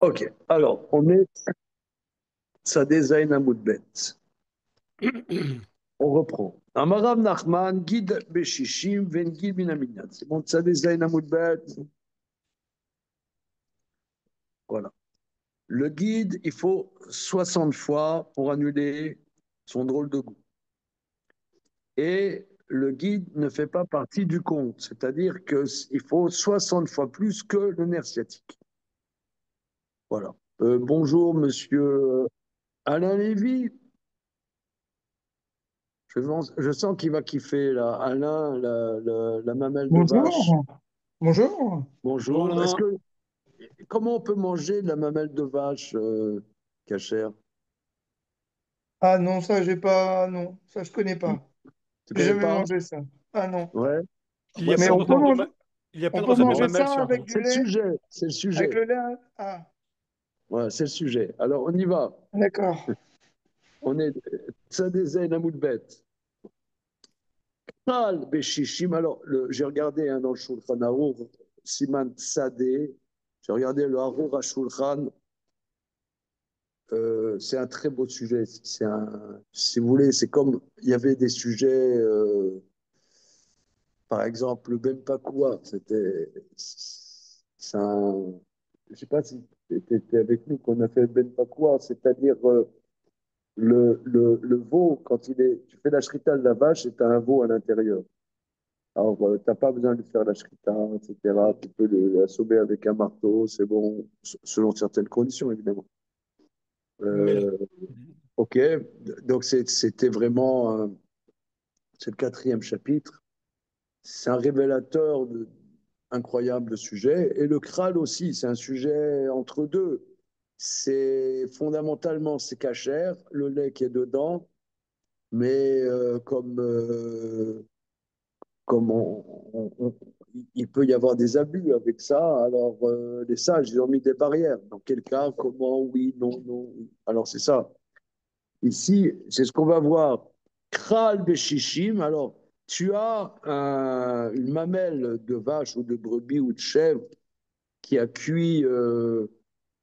Ok, alors on est ça design un moudbet. On reprend. Amarav Nachman, guide Beshishim, ven guide Minaminyan. C'est bon, ça design un moudbet. Voilà. Le guide, il faut 60 fois pour annuler son drôle de goût. Et le guide ne fait pas partie du compte, c'est-à-dire qu'il faut 60 fois plus que le nerf sciatique. Voilà. Bonjour, monsieur Alain Lévy. Je sens qu'il va kiffer, là. Alain, la mamelle de vache. Bonjour, bonjour. Bonjour Bonjour. Alain. Comment on peut manger de la mamelle de vache cachère? Ah non, ça j'ai pas, non, ça je connais pas. Tu J'ai connais jamais pas? mangé ça. Ah non. Ouais. Il y Moi, a Mais plein ça de me on peut recettes de tente. manger, ma- il y a plein on de peut recettes de Bon, manger mamelles ça sur avec Internet. du c'est le lait, sujet. C'est le avec sujet. le lait. Ah, Ouais, c'est le sujet. Alors, on y va. d'accord. On est Tzadezé Namoudbet. Tal Beshishim. Alors, j'ai regardé hein, dans le Shulchan Arour, Siman Tzadé. J'ai regardé le Arour à Shulchan. C'est un très beau sujet. Si vous voulez, c'est comme il y avait des sujets, par exemple, le Ben Pakwa. C'est un, je sais pas si tu étais avec nous qu'on a fait le Ben Pakwa, c'est-à-dire le veau, quand tu fais la shrita de la vache, et tu as un veau à l'intérieur. Alors, tu n'as pas besoin de faire la shrita, etc. Tu peux l'assommer avec un marteau, c'est bon, selon certaines conditions, évidemment. Mais Euh, ok, donc c'était vraiment, c'est le quatrième chapitre. C'est un révélateur incroyable de sujet. Et le Kral aussi, c'est un sujet entre deux. C'est fondamentalement, c'est cachère, le lait qui est dedans, mais comme il peut y avoir des abus avec ça, alors les sages, ils ont mis des barrières. Dans quel cas, comment, oui, non, non. Oui. Alors c'est ça. Ici, c'est ce qu'on va voir. Kral Beshishim. Alors, tu as une mamelle de vache ou de brebis ou de chèvre qui a cuit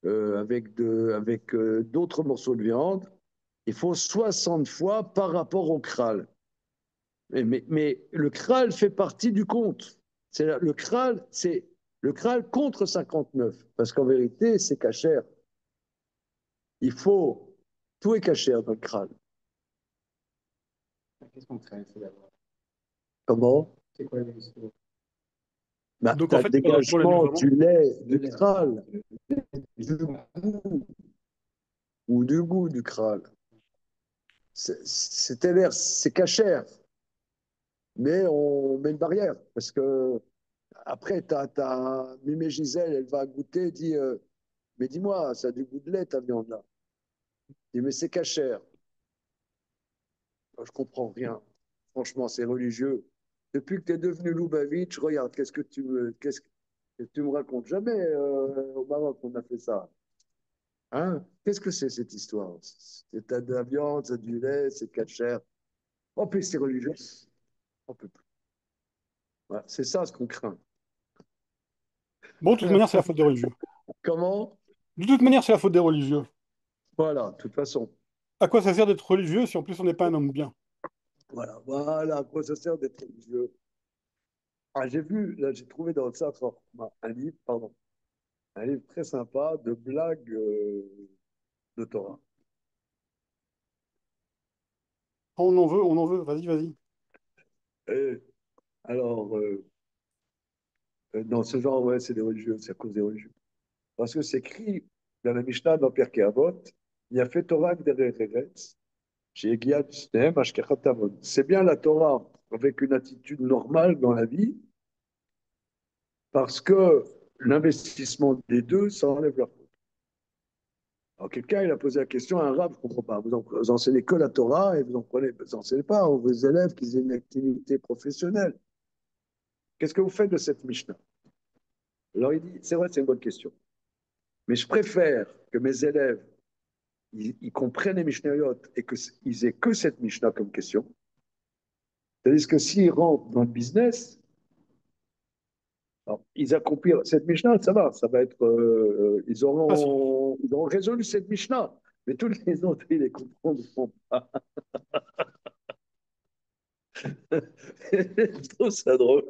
avec d'autres morceaux de viande. Il faut 60 fois par rapport au kral. Mais le kral fait partie du compte. C'est le kral contre 59. Parce qu'en vérité, c'est cachère. Il faut. Tout est cachère dans le kral. qu'est-ce qu'on crée, c'est d'abord. Comment? C'est quoi les histoires? Bah, Donc tu en as le fait, pour la dégagement livraison, du lait du kral, du goût ou du goût du kral. C'est-à-dire, c'est cachère, mais on met une barrière. Parce que après, Mimé Gisèle, elle va goûter, dit mais dis-moi, ça a du goût de lait ta viande là. Je dis mais c'est cachère. Moi, je comprends rien. Franchement, c'est religieux. Depuis que tu es devenu Loubavitch, regarde, qu'est-ce que tu me racontes? Jamais au Maroc on a fait ça. Hein? Qu'est-ce que c'est cette histoire? C'est de la viande, c'est du lait, c'est cachère. En plus, c'est religieux. On peut plus. Voilà, c'est ça ce qu'on craint. bon, de toute manière, c'est la faute des religieux. Comment? De toute manière, c'est la faute des religieux. Voilà, de toute façon. À quoi ça sert d'être religieux si en plus on n'est pas un homme bien? Voilà, voilà à quoi ça sert d'être religieux. Ah, j'ai vu, là, j'ai trouvé dans le Safra un livre, pardon, un livre très sympa de blagues de Torah. On en veut, vas-y, vas-y. Et alors, dans ce genre, ouais, c'est des religieux, c'est à cause des religieux. Parce que c'est écrit dans la Mishnah, dans Pirkei Avot, il y a fait Torah derrière Eretz, chez Egiat Sneem, Ashkechat Avot. C'est bien la Torah avec une attitude normale dans la vie, parce que l'investissement des deux, ça enlève leur faute. Alors, quelqu'un, il a posé la question à un rab, je ne comprends pas. Vous enseignez que la Torah et vous enseignez pas à vos élèves qu'ils aient une activité professionnelle. Qu'est-ce que vous faites de cette Mishnah? Alors, il dit, c'est vrai, c'est une bonne question. Mais je préfère que mes élèves ils comprennent les Mishnayot et qu'ils aient que cette Mishnah comme question. C'est-à-dire que s'ils rentrent dans le business, Alors, ils accompliront cette Mishnah, ça va être, Facile. ils auront résolu cette Mishnah, mais toutes les autres, ils les comprendront pas. Je trouve ça drôle.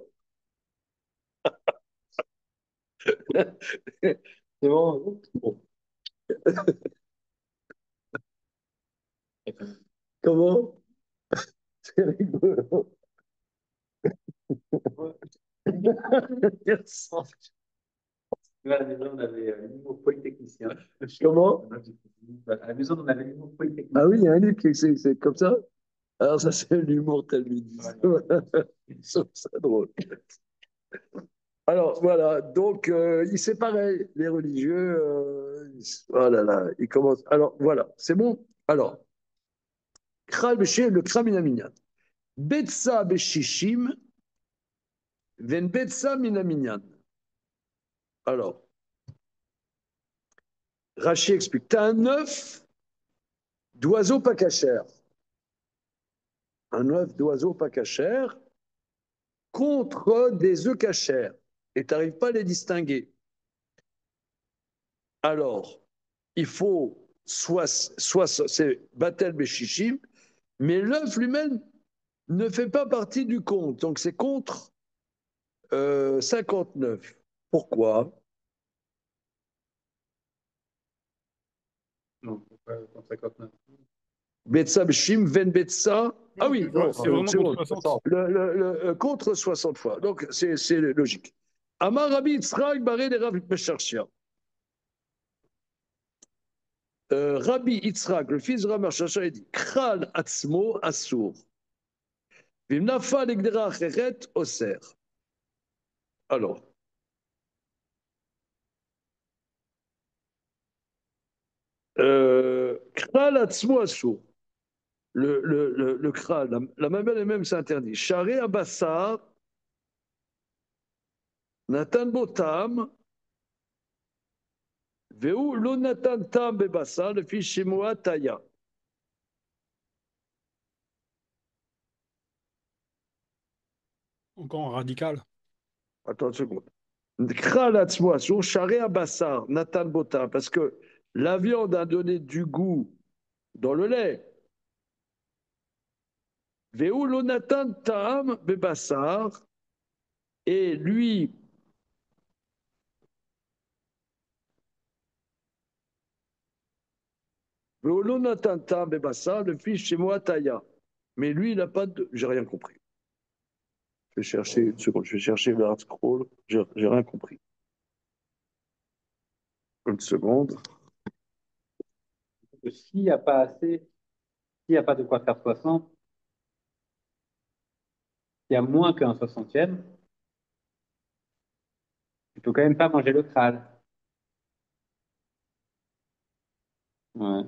C'est bon. Bon. Comment? C'est rigolo. Yes. À la maison, on avait l'humour polytechnicien. Comment? À la maison, on avait l'humour polytechnicien. Ah oui, il y a un livre qui c'est comme ça. Alors ça, c'est l'humour talmudiste. Je trouve ça drôle. Alors voilà, donc c'est pareil, les religieux, oh là là, ils commencent. Alors voilà, c'est bon. Alors, Kral Beshem, le Kraminaminyan. Betsa Beshishim, Ven Betsa Minaminyan. Alors, Rachi explique, tu as un œuf d'oiseau pas cachère. Un œuf d'oiseau pas cachère contre des œufs cachères. Et tu n'arrives pas à les distinguer. Alors, il faut soit c'est Batel Beshishim, mais l'œuf lui-même ne fait pas partie du compte. Donc c'est contre 59. Pourquoi? Non, pas 59. Betsa Beshim, Ven Betsa. Ah Non, oui, ouais, non, c'est vraiment c'est contre bon. 60. Contre 60 fois. Donc c'est logique. Amar Rabbi Yitzhak Baré de Rav Mesharshia. Rabbi Yitzhak, le fils de Rav Mesharshia, il dit Kral Atzmo Assour. Vimnafa Legdera Cheret Oser. Alors, Kral Atzmo Assour. Le Kral, la mamelle elle-même, c'est interdit. Charé Abassar, Nathan Botam, Veu lo Nathan Tam Bebassa, le fils Shemoa Taya. Encore un radical. Attends une seconde. Kral Atzmo Assour, Charé Abassar, Nathan Botam, parce que la viande a donné du goût dans le lait. Veu lo Nathan Tam Bebassar, et lui, Veu lo Nathan Tam Bebassar, le fils Shemoa Taya. Mais lui, il n'a pas de. J'ai rien compris. Je vais chercher une seconde, je vais chercher le hard scroll. J'ai rien compris. Une seconde. S'il n'y a pas assez, s'il n'y a pas de quoi faire 60, il y a moins qu'un soixantième, il faut quand même pas manger le crâne. Ouais.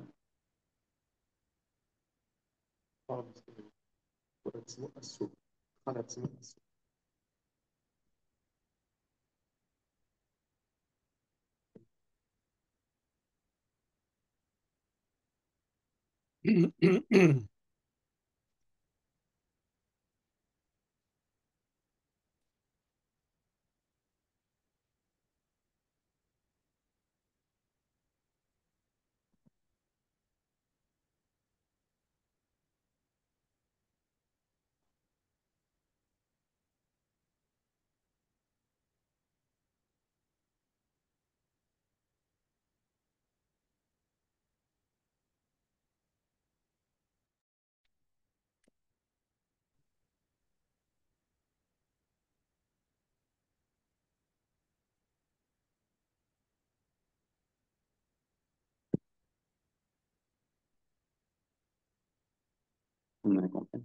On a compris.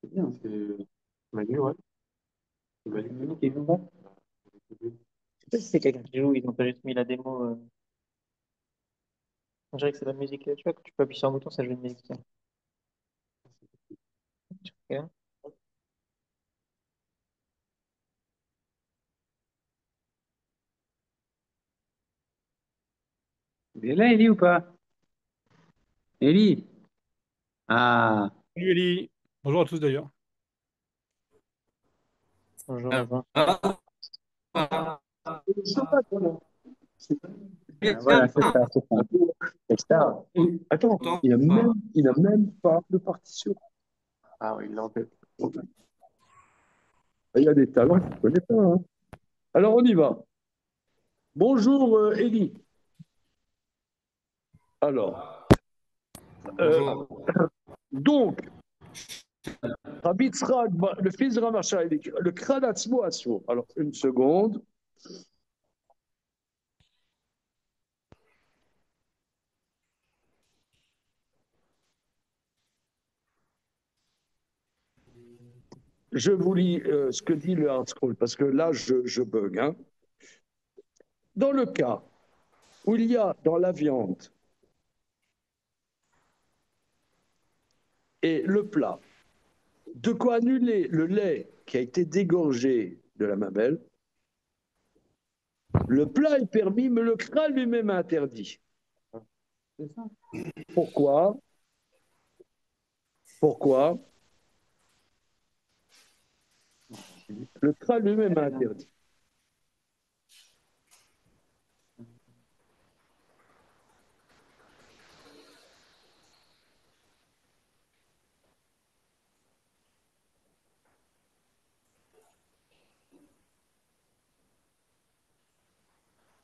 C'est bien, c'est Manu, ouais. C'est Manu qui joue là. Je sais pas si c'est quelqu'un qui joue, ils ont pas juste mis la démo. On dirait que c'est la musique, tu vois, que tu peux appuyer sur un bouton, ça joue une musique. Tiens. Ok. Il est là, Ellie, ou pas? Ellie? Ah, Salut Eli. Bonjour à tous d'ailleurs. Bonjour, Laurent. Voilà, c'est ça, c'est ça. C'est ça. Attends, il a même pas de partition. Ah oui, il l'a en tête. Il y a des talents que je ne connais pas, hein. Alors, on y va. Bonjour, Élie. Alors, euh, donc, Rabbi Tzrak, le fils de Ramacha, le crâne Atzmo Asur. Alors, une seconde. Je vous lis ce que dit le Hard Scroll, parce que là, je bug, hein. Dans le cas où il y a dans la viande et le plat de quoi annuler le lait qui a été dégorgé de la mamelle, le plat est permis, mais le crâne lui-même est interdit. C'est ça. Pourquoi? Pourquoi? Le crâne lui-même est interdit.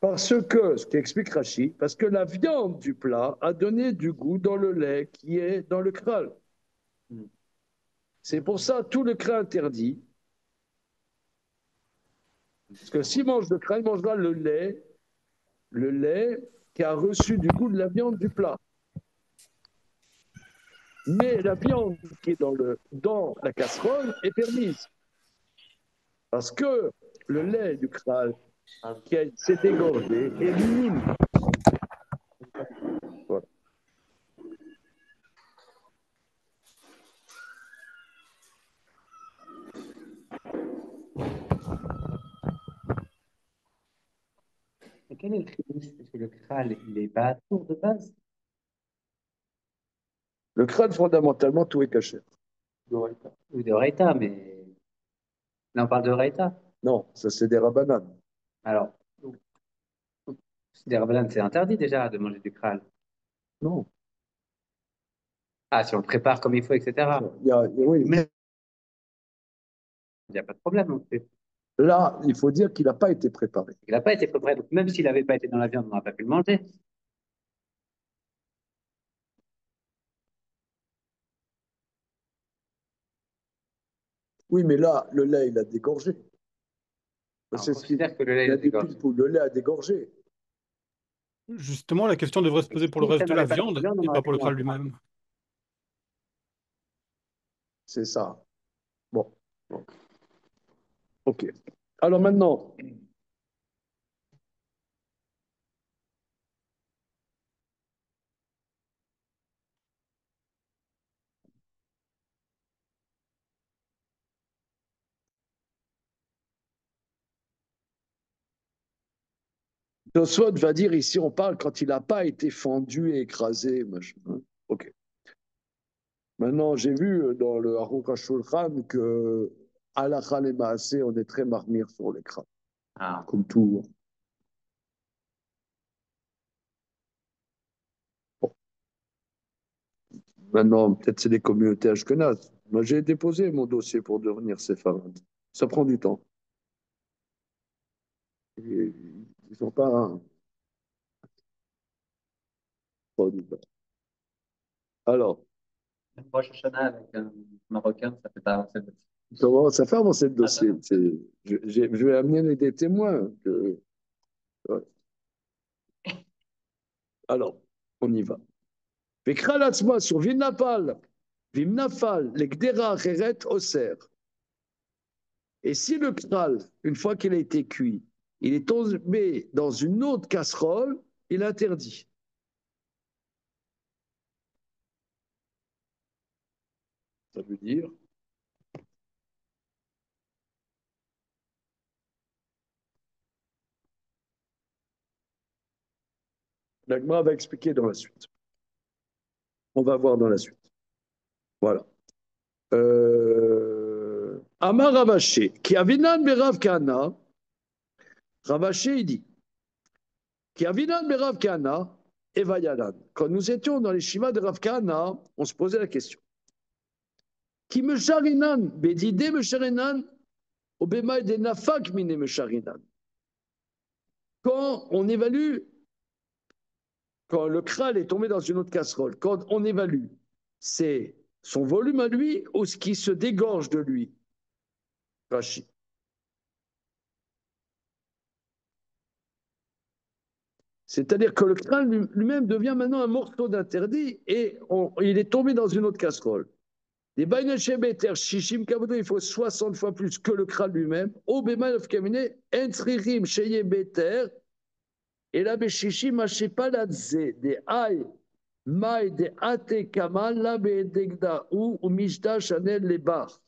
Parce que, ce qui explique Rachid, parce que la viande du plat a donné du goût dans le lait qui est dans le crâne. C'est pour ça tout le crâne interdit. Parce que s'il mange le crâne, il mangera le lait qui a reçu du goût de la viande du plat. Mais la viande qui est dans la casserole est permise. Parce que le lait du crâne qui s'est dégorgé est minime. Voilà. Et quel est le chidouche? Parce que le Kral, il est pas à tour de base. Le crâne, fondamentalement, tout est caché. Ou de Raïta, mais là, on parle de Raïta. Non, ça c'est des rabananes. Alors, des Rabbanan, c'est interdit déjà de manger du Kral. Non. Ah, si on le prépare comme il faut, etc. Oui. Mais il n'y a pas de problème non plus. Là, il faut dire qu'il n'a pas été préparé. Il n'a pas été préparé. Donc, même s'il n'avait pas été dans la viande, on n'aurait pas pu le manger. Oui, mais là, le lait, il a dégorgé. Alors, on C'est ce qu'il considère que le lait il a est des dégorgé. pilpouls. Le lait a dégorgé. Justement, la question devrait se Et poser pour le si ça reste de la n'avait pas été de viande viande, on et aurait pas pu pour le le crâne manger. lui-même. C'est ça. Bon. Bon. OK. Alors maintenant, Tosfot va dire ici, on parle quand il n'a pas été fendu et écrasé. Machin. OK. Maintenant, j'ai vu dans le Aruch HaShulchan que Halakha et Maaseh, on est très marmire sur les crânes, Ah, comme tout. Bon. Maintenant, peut-être c'est des communautés ashkenazes. Moi, j'ai déposé mon dossier pour devenir séfarade. Ça prend du temps. Et ils sont pas, hein, pas du temps. Alors, même Rosh Hashanah avec un Marocain, ça fait pas avancer. comment ça fait avancer le dossier? Je vais amener des témoins. Ouais. Alors, on y va. Vekra latzma sur Vimnafal, Vimnafal, les Gdera Acheret Oser. Et si le kral, une fois qu'il a été cuit, il est tombé dans une autre casserole, il interdit. Ça veut dire, l'Agma va expliquer dans la suite. On va voir dans la suite. Voilà. Amar Ravaché, qui avinan berav Kana, Ravaché, il dit, qui avinan berav Kana, Evayalan. Quand nous étions dans les Shima de Rav Kana, on se posait la question. Qui me charinan, bedide me charinan, au bemaï de nafak mine me charinan. Quand on évalue, quand le kral est tombé dans une autre casserole, quand on évalue, c'est son volume à lui ou ce qui se dégorge de lui. Rashi. C'est-à-dire que le crâne lui-même devient maintenant un morceau d'interdit et il est tombé dans une autre casserole. Les Bainachem Shishim Kabodo, il faut 60 fois plus que le crâne lui-même. Au Bema of Kamine, Entririm Sheye Beter, et là, Beshishim Hashepaladze, des Aïe, Maï, des Ate Kamal, là, Bedegda, ou Mishda Chanel les Bar.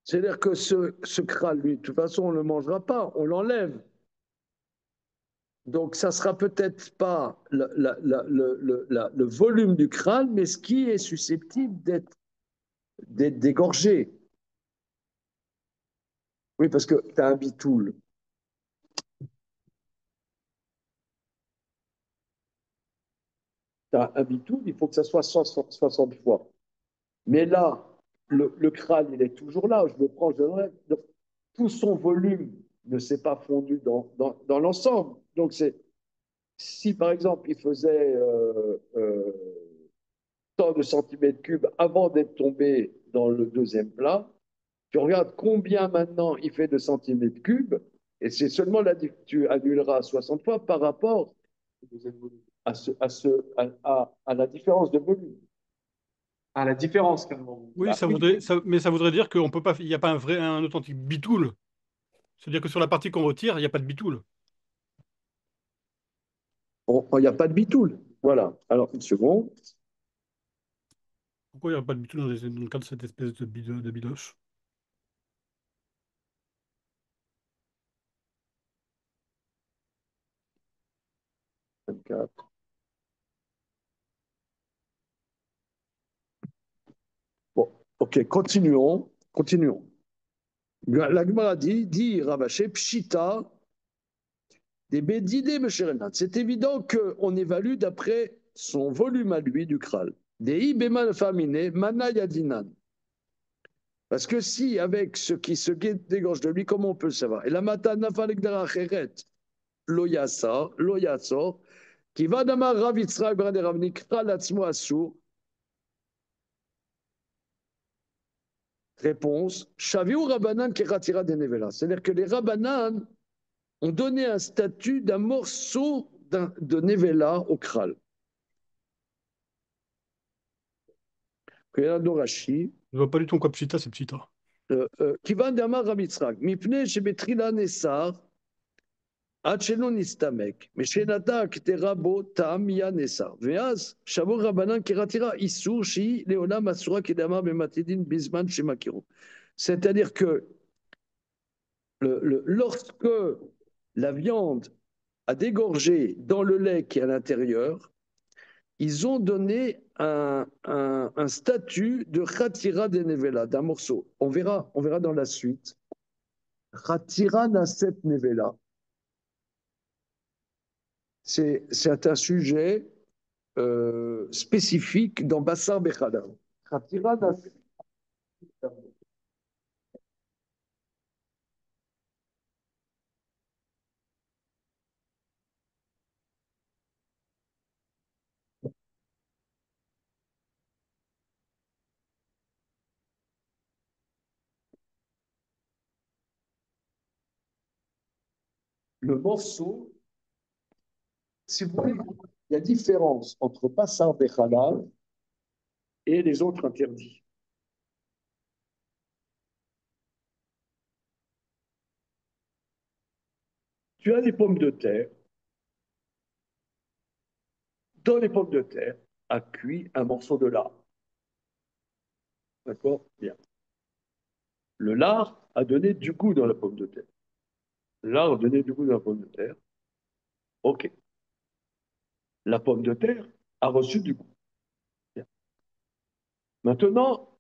C'est-à-dire que ce crâne, lui, de toute façon, on ne le mangera pas, on l'enlève. Donc, ça sera peut-être pas le volume du crâne, mais ce qui est susceptible d'être dégorgé. Oui, parce que tu as un bitoul. Tu as un bitoul, il faut que ça soit 60 fois. Mais là, le crâne, il est toujours là. Je le prends, je l'enlève. Donc, tout son volume ne s'est pas fondu dans l'ensemble. Donc, si par exemple, il faisait tant de centimètres cubes avant d'être tombé dans le deuxième plat, tu regardes combien maintenant il fait de centimètres cubes, et c'est seulement là que tu annuleras 60 fois par rapport à la différence de volume. Ah, la différence, carrément. Oui, Bah oui, mais ça voudrait dire qu'on peut pas, il n'y a pas un authentique bitoul. C'est-à-dire que sur la partie qu'on retire, il n'y a pas de bitoul. il n'y a pas de bitoul. Voilà. Alors, une seconde. Pourquoi il n'y a pas de bitoul dans le cadre de cette espèce de bidoche? 24. Bon, ok, continuons. Continuons. La Gemara dit Ravaché, Pshita, des bédidés, Mesherenat. C'est évident qu'on évalue d'après son volume à lui du kral. Des ibémal famine, mana yadinan. Parce que si, avec ce qui se dégorge de lui, comment on peut le savoir? Et la matana falek deracheret, loyasa, loyaso, qui va damar ravitzra, brade ravni, kral atzmo asur. Réponse, Shaviou Rabanan Keratira de Nevela. C'est-à-dire que les Rabanan ont donné un statut d'un morceau de Nevela au Kral. Regardons Rashi. Je vois pas du tout en quoi pchita, c'est pchita. Kivan Damar Rabitzrak, Mipne Shebetrila Nessar, Acheno Nistamek, Meshenata Kterabo Tam Ya Nessar. Veaz, Shavu Rabanan Keratira Isur Shi Leona Masura Kedama Bematidin Bisman Shemakiro. C'est-à-dire que lorsque la viande a dégorgé dans le lait qui est à l'intérieur, ils ont donné un statut de Khatira de Nevela, d'un morceau. On verra dans la suite. Khatira Naset Nevela. C'est un sujet spécifique dans Bassar Bechada. Khatira Naset. Le morceau, si vous voulez, il y a différence entre Bassar Bechada et les autres interdits. Tu as des pommes de terre dans les pommes de terre, a cuit un morceau de lard. D'accord? Bien. Le lard a donné du goût dans la pomme de terre. Le lard a donné du goût dans la pomme de terre. OK. La pomme de terre a reçu du goût. Bien. Maintenant,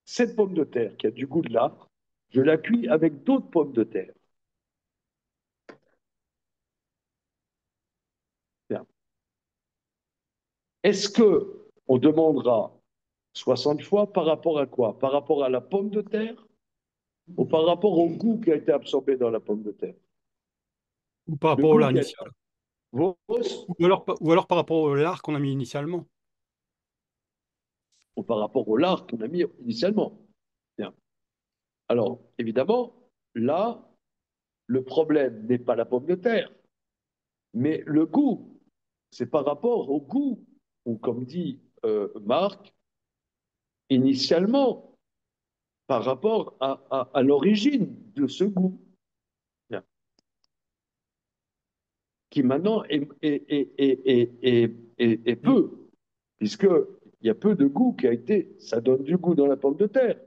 cette pomme de terre qui a du goût de lard, je la cuis avec d'autres pommes de terre. Bien. Est-ce que on demandera 60 fois par rapport à quoi? Par rapport à la pomme de terre ou par rapport au goût qui a été absorbé dans la pomme de terre? Ou par Le rapport au goût lard qui a été initial. Vos Ou alors par rapport au lard qu'on a mis initialement. ou par rapport au lard qu'on a mis initialement. Bien. Alors, évidemment, là, le problème n'est pas la pomme de terre, mais le goût. C'est par rapport au goût, ou comme dit Marc, initialement, par rapport à l'origine de ce goût, bien, qui maintenant est peu, puisqu'il y a peu de goût qui a été, ça donne du goût dans la pomme de terre.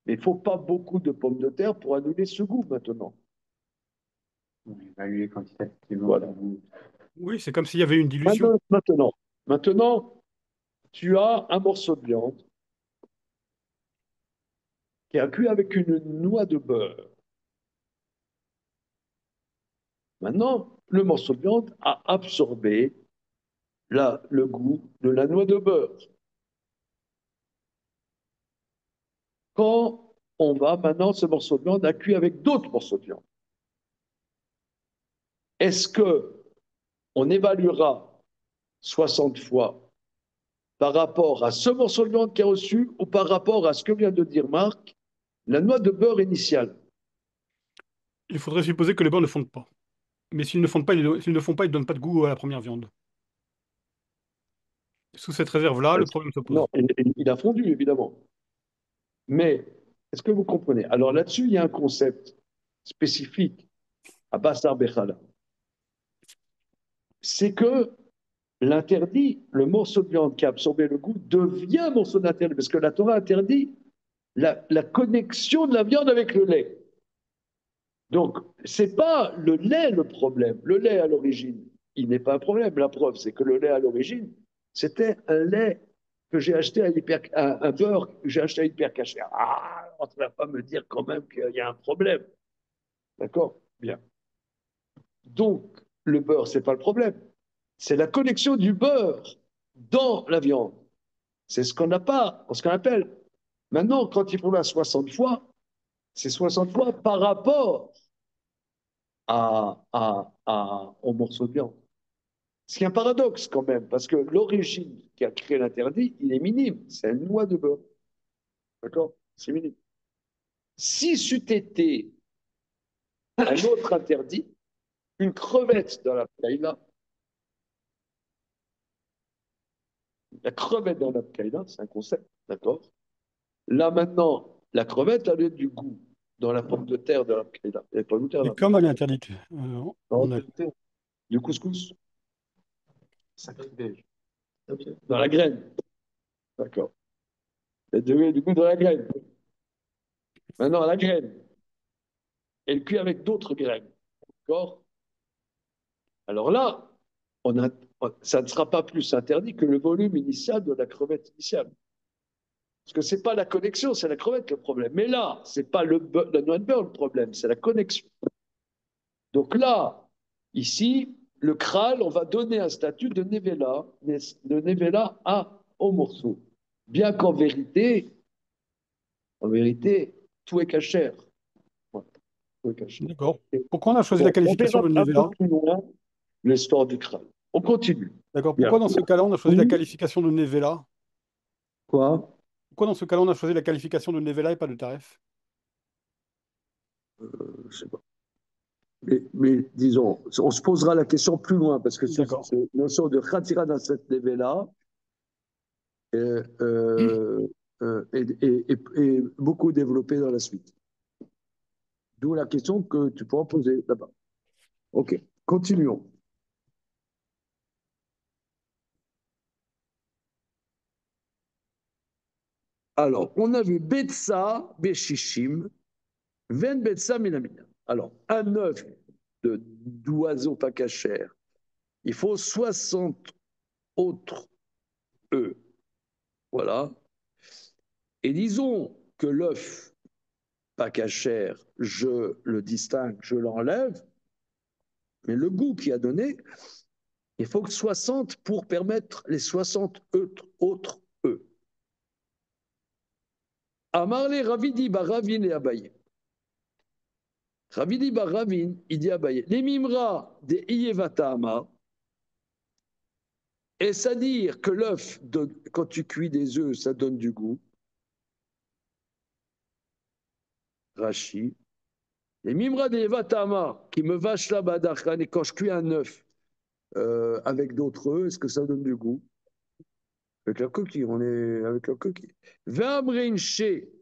Mais il ne faut pas beaucoup de pommes de terre pour annuler ce goût maintenant. On évalue quantitativement. Voilà. Oui, c'est comme s'il y avait une dilution. Maintenant, tu as un morceau de viande qui est cuit avec une noix de beurre. Maintenant, le morceau de viande a absorbé le goût de la noix de beurre. Quand on va maintenant, ce morceau de viande a cuit avec d'autres morceaux de viande. Est-ce que on évaluera 60 fois par rapport à ce morceau de viande qui a reçu ou par rapport à ce que vient de dire Marc, la noix de beurre initiale? Il faudrait supposer que les beurres ne fondent pas. Mais s'ils ne fondent pas, s'ils ne font pas, ils ne donnent pas de goût à la première viande. Sous cette réserve-là, le problème se pose. Non, il a fondu, évidemment. Mais, est-ce que vous comprenez? Alors là-dessus, il y a un concept spécifique à Bassar Bechala. C'est que l'interdit, le morceau de viande qui a absorbé le goût, devient morceau d'interdit, parce que la Torah interdit la connexion de la viande avec le lait. Donc, c'est pas le lait le problème. Le lait à l'origine, il n'est pas un problème. La preuve, c'est que le lait à l'origine, c'était un lait que j'ai acheté à un beurre que j'ai acheté à Hyper Cacher. Ah, on ne va pas me dire quand même qu'il y a un problème. D'accord? Bien. Donc, le beurre, c'est pas le problème. C'est la connexion du beurre dans la viande. C'est ce qu'on n'a pas, ce qu'on appelle. Maintenant, quand il faut la 60 fois, c'est 60 fois par rapport au morceau de viande. Ce qui est un paradoxe quand même, parce que l'origine qui a créé l'interdit, il est minime. C'est une noix de beurre. D'accord? C'est minime. Si c'eût été un autre interdit, une crevette dans la paella, la crevette dans la paella, c'est un concept, d'accord? Là maintenant, la crevette a du goût dans la pomme de terre de la paella. Il n'y a pas de terre Et là. comme elle est interdite, Dans la terre, du couscous, Sacrilège. dans la graine. D'accord. Il y a du goût dans la graine. Maintenant, la graine, elle cuit avec d'autres graines. D'accord? Alors là, on a, ça ne sera pas plus interdit que le volume initial de la crevette initiale. Parce que ce n'est pas la connexion, c'est la crevette le problème. Mais là, ce n'est pas la noix de beurre le problème, c'est la connexion. Donc là, ici, le Kral, on va donner un statut de Nevela au morceau. Bien en vérité, tout est cachère. Voilà, tout est cachère. d'accord. Pourquoi on a choisi la Bon, on qualification verra de un peu Nevela? plus loin l'histoire du Kral. On continue. D'accord. Bien. Pourquoi dans ce cas-là, on a choisi la Oui. qualification de Nevela? Quoi? Pourquoi dans ce cas-là, on a choisi la qualification de Nevela et pas de Taref? Je sais pas. Mais disons, on se posera la question plus loin, parce que D'accord. cette notion de Khatira dans cette là est beaucoup développée dans la suite. D'où la question que tu pourras poser là-bas. OK, continuons. Alors, on a vu Betsa, Beshishim, Ven Betsa, Milamina. Alors, un œuf d'oiseau pas cachère, il faut 60 autres œufs. Voilà. Et disons que l'œuf pas cachère, je le distingue, je l'enlève, mais le goût qui a donné, il faut que 60 pour permettre les 60 autres œufs. Amarle Ravidi Baravin et Abaye. Ravidi Baravin, il dit Abaye. Les mimra des Iyevatama, est-ce à dire que l'œuf, quand tu cuis des œufs, ça donne du goût? Rashi. Les mimra des Iyevatama, qui me vache là badachan, et quand je cuis un œuf avec d'autres œufs, est-ce que ça donne du goût? Avec la coquille, on est avec la coquille. Vamrin chez.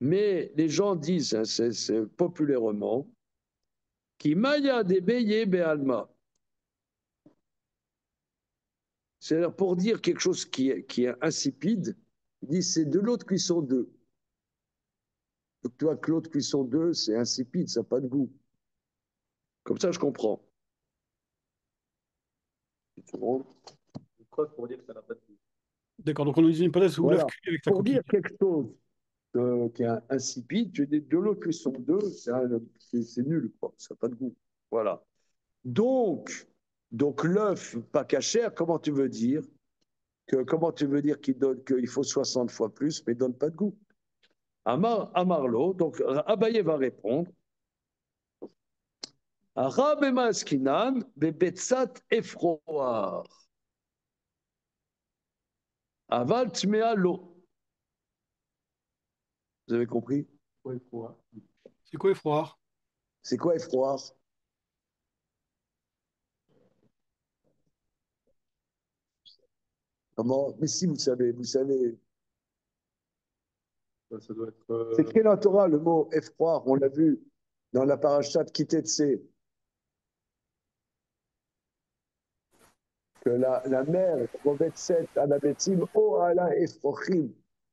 Mais les gens disent, hein, c'est populairement, qui maya des beye be'alma. C'est-à-dire pour dire quelque chose qui est insipide, ils disent c'est de l'autre cuisson 2. Donc toi, que l'autre cuisson 2, c'est insipide, ça n'a pas de goût. Comme ça, je comprends. C'est bon. Une preuve pour dire que ça n'a pas de goût. D'accord, donc on utilise une hypothèse où l'œuf Voilà. cuit avec sa Pour coquille. dire quelque chose qui est insipide, tu dis de l'autre cuisson 2, c'est nul, quoi. Ça n'a pas de goût. Voilà. Donc l'œuf pas cachère, comment tu veux dire qu'il faut 60 fois plus, mais il ne donne pas de goût? Amarlo, donc Abaye va répondre. Rabema Askinan, Bebetsat Efroar. Aval Tmea Lo. Vous avez compris? Ouais, quoi. C'est quoi effroir? C'est quoi Efroar? Comment? Mais si, vous savez. Ça doit être. C'est écrit dans la Torah, le mot Efroar, on l'a vu dans la parashat Kitetse, que la mère, Rovetset, Anabetim, O Ala Efrochim,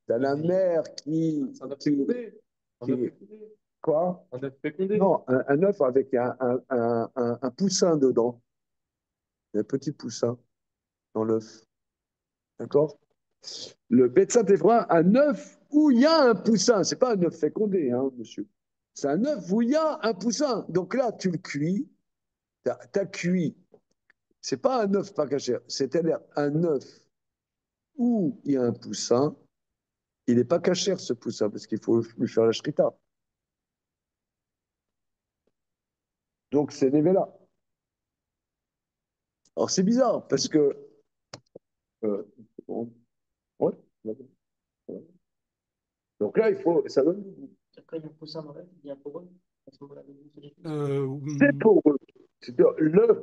c'est la mère Un œuf fécondé. Un œuf fécondé. Quoi? Un œuf fécondé. Non, un œuf avec un poussin dedans. Un petit poussin dans l'œuf. D'accord? Le Betsat Efroar, un œuf où il y a un poussin. C'est pas un œuf fécondé, hein, monsieur. C'est un œuf où il y a un poussin. Donc là, tu le cuis. T'as cuit. C'est pas un œuf pas caché. C'est-à-dire un œuf où il y a un poussin. Il n'est pas caché, ce poussin, parce qu'il faut lui faire la shrita. Donc c'est Nevela. Alors c'est bizarre, parce que. Bon, ouais, donc là, ça donne du goût. Quand il y a un poussin dans l'œuf, il y a pour eux. C'est pour eux. C'est-à-dire, l'œuf,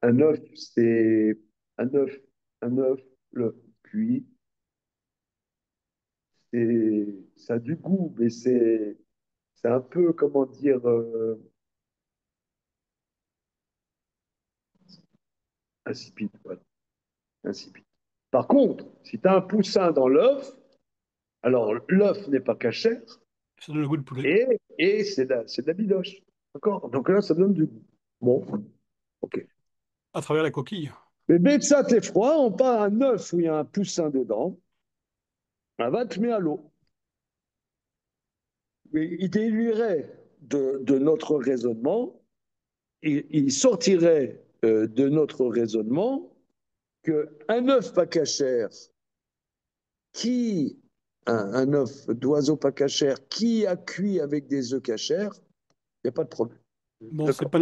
un œuf, c'est un œuf, l'œuf cuit, ça a du goût, mais c'est un peu, comment dire, insipide. Voilà, insipide. Par contre, si tu as un poussin dans l'œuf, alors l'œuf n'est pas cachère Ça donne le goût de poulet. et c'est de la bidoche. D'accord? Donc là, ça donne du goût. Bon, ok. À travers la coquille. Mais Betsat et froid, on part un œuf où il y a un poussin dedans, un va te met à l'eau. Il déduirait de notre raisonnement, il sortirait de notre raisonnement qu'un œuf pas cachère, qui, un œuf d'oiseau pas cachère, qui a cuit avec des œufs cachères, il n'y a pas de problème. Bon, c'est pas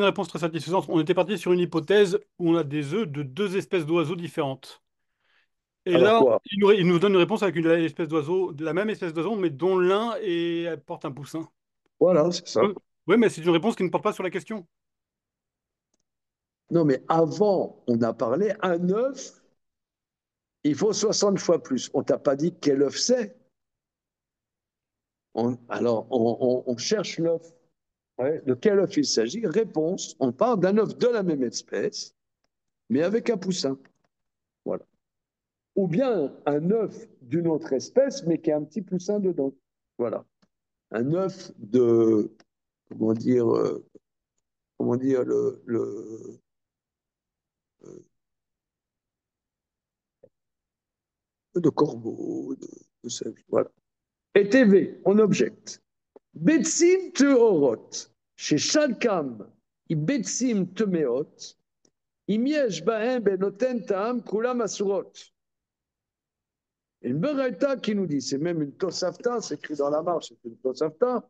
une réponse très satisfaisante. On était parti sur une hypothèse où on a des œufs de deux espèces d'oiseaux différentes. Et Alors là, quoi? il nous donne une réponse avec une espèce d'oiseau, de la même espèce d'oiseau, mais dont l'un porte un poussin. Voilà, c'est ça. Oui, mais c'est une réponse qui ne porte pas sur la question. Non, mais avant, on a parlé, un œuf, il faut 60 fois plus. On t'a pas dit quel œuf c'est. Alors, on cherche l'œuf. Ouais, de quel œuf il s'agit? Réponse, on parle d'un œuf de la même espèce, mais avec un poussin. Voilà. ou bien un œuf d'une autre espèce, mais qui a un petit poussin dedans. Voilà. Un œuf de, comment dire, de corbeau, de sèche, voilà. Et TV, on objecte. Betsim teorot, chez Shalkam, i betsim temeot, im yesh bahem benoten ta'am kulam asurot. Une Beraïta qui nous dit, c'est même une Tosafta, c'est écrit dans la marche, c'est une Tosafta,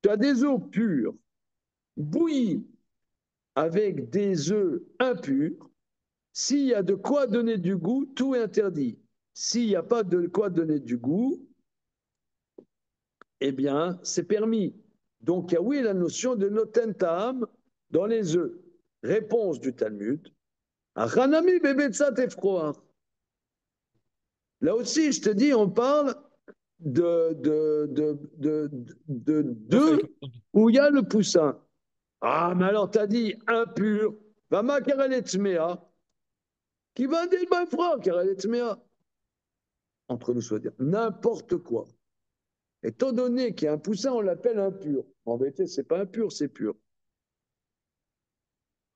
tu as des eaux pures, bouillies avec des œufs impurs, s'il y a de quoi donner du goût, tout est interdit. S'il n'y a pas de quoi donner du goût, eh bien, c'est permis. Donc, il y a oui la notion de noten ta'am dans les œufs. Réponse du Talmud. Achanami bebetzat efroar. Là aussi, je te dis, on parle de Œuf deux avec... où il y a le poussin. Ah, mais alors, tu as dit impur. Vama karaletmea. Qui va dire le froid, karaletmea. Entre nous, soit dire n'importe quoi. Étant donné qu'il y a un poussin, on l'appelle impur. En vérité, c'est pas impur, c'est pur.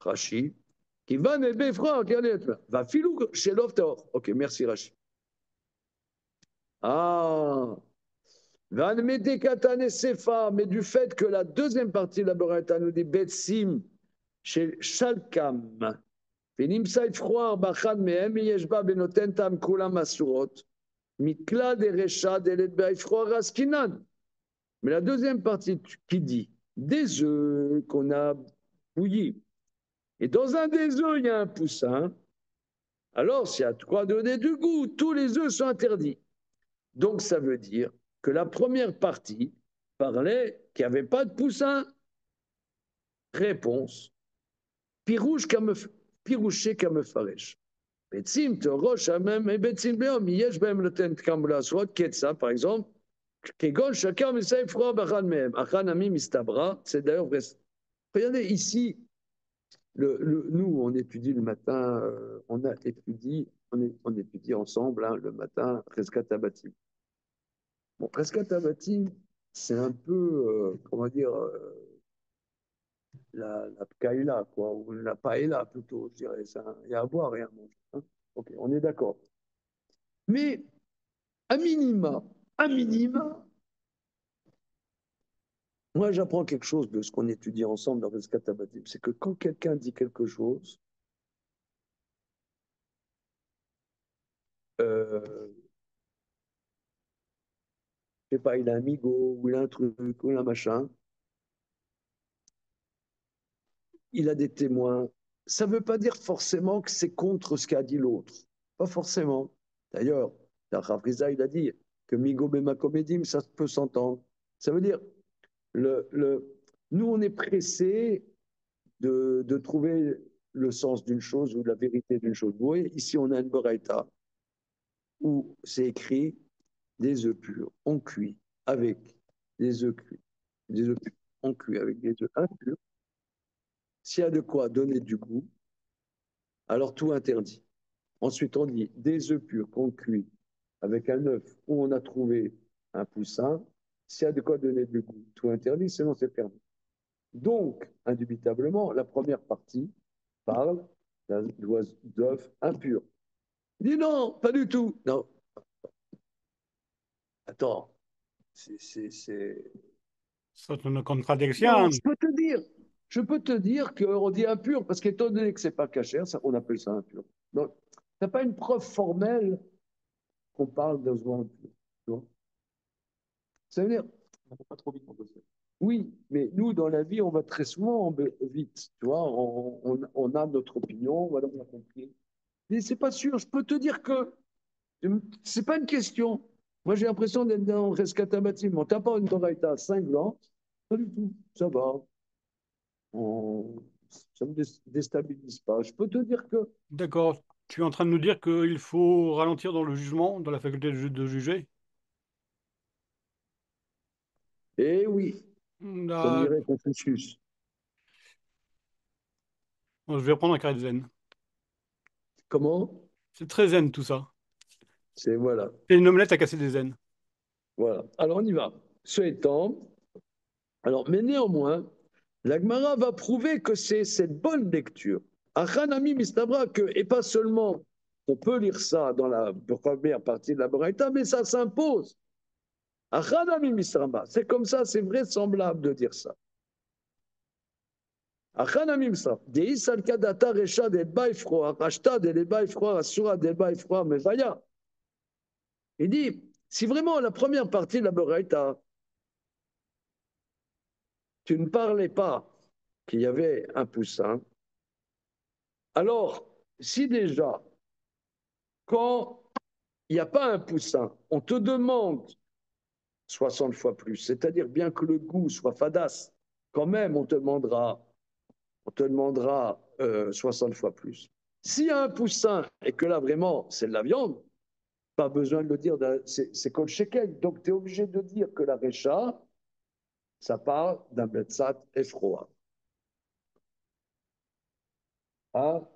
Rashi. Qui va nebe froid, karaletmea. Va filou chez l'oftor. Ok, merci Rashi. Ah. Mais du fait que la deuxième partie de la Beraïta nous dit Betsim chez Shalkam, Venimsa froid, Bachan mehem, Yeshba benoten tam kulam asurot, Mikla de Recha de Ledbaifroa Raskinan. Mais la deuxième partie qui dit des œufs qu'on a bouillis, et dans un des œufs, il y a un poussin, alors s'il y a de quoi donner du goût, tous les œufs sont interdits. Donc ça veut dire que la première partie parlait qu'il n'y avait pas de poussin. Réponse. Pirouché kamefaresh. Betsim te roche même et betsim beom yesh bem le tent kambla soit ketsa par exemple. Kegon chacun me sait froid bachan mehem. Achan ami mistabra. C'est d'ailleurs vrai. Regardez ici. Nous, on étudie le matin, on étudie ensemble hein, le matin, Reskat Abatim. Bon, Reskat Abatim, c'est un peu, comment dire, la pkaïla, quoi, ou la paella plutôt, je dirais. Il y a à boire et à manger. Hein. Ok, on est d'accord. Mais, à minima, moi j'apprends quelque chose de ce qu'on étudie ensemble dans Reskat Abatim, c'est que quand quelqu'un dit quelque chose, je sais pas, il a un migo, ou il a un truc, ou il a un machin, il a des témoins. Ça ne veut pas dire forcément que c'est contre ce qu'a dit l'autre. Pas forcément. D'ailleurs, Rafriza, il a dit que Migo Bema Comédim, ça peut s'entendre. Ça veut dire, nous, on est pressé de trouver le sens d'une chose ou la vérité d'une chose. Vous voyez, ici, on a une Boraïta où c'est écrit des œufs purs, on cuit avec des œufs cuits. Des œufs purs, on cuit avec des œufs impurs. S'il y a de quoi donner du goût, alors tout interdit. Ensuite, on dit des œufs purs qu'on cuit avec un œuf où on a trouvé un poussin. S'il y a de quoi donner du goût, tout interdit, sinon c'est permis. Donc, indubitablement, la première partie parle d'œufs impurs. Il dit non, pas du tout. Non. Attends, c'est... C'est une Non, contradiction. je peux te dire qu'on dit impur, parce qu'étant donné que c'est pas cachère, on appelle ça impur. Donc, tu n'as pas une preuve formelle qu'on parle de impur. Tu vois. Ça veut dire, On va pas trop vite, on peut se faire. oui, mais nous, dans la vie, on va très souvent vite. Tu vois, on a notre opinion, voilà, on a compris. Mais c'est pas sûr, je peux te dire que c'est pas une question. Moi, j'ai l'impression d'être dans Rescata Bâtiment. On tape pas une Toraïta cinglante, pas du tout, ça va. On, ça me déstabilise pas. Je peux te dire que, D'accord. Tu es en train de nous dire qu'il faut ralentir dans le jugement, dans la faculté de juger? eh oui, comme Ah, dirait Confucius. je vais prendre un carré de zen. Comment? C'est très zen tout ça. C'est voilà. C'est une omelette à casser des aines. Voilà. Alors on y va. Ce étant, alors, mais néanmoins, la Gemara va prouver que c'est cette bonne lecture. Achanami mistabra que, et pas seulement, on peut lire ça dans la première partie de la Braïta, mais ça s'impose. Achanami mistabra, c'est comme ça, c'est vraisemblable de dire ça. Achanami mistabra, deis al kadata recha del baifroa, rachta del baifroa, asura del baifroa, mevaya. Il dit, si vraiment la première partie de la Braïta, tu ne parlais pas qu'il y avait un poussin, alors, si déjà, quand il n'y a pas un poussin, on te demande 60 fois plus, c'est-à-dire bien que le goût soit fadasse, quand même on te demandera 60 fois plus. S'il y a un poussin et que là vraiment c'est de la viande, pas besoin de le dire, c'est comme shekel, donc tu es obligé de dire que la recha, ça part d'un betzat effroa. Ah,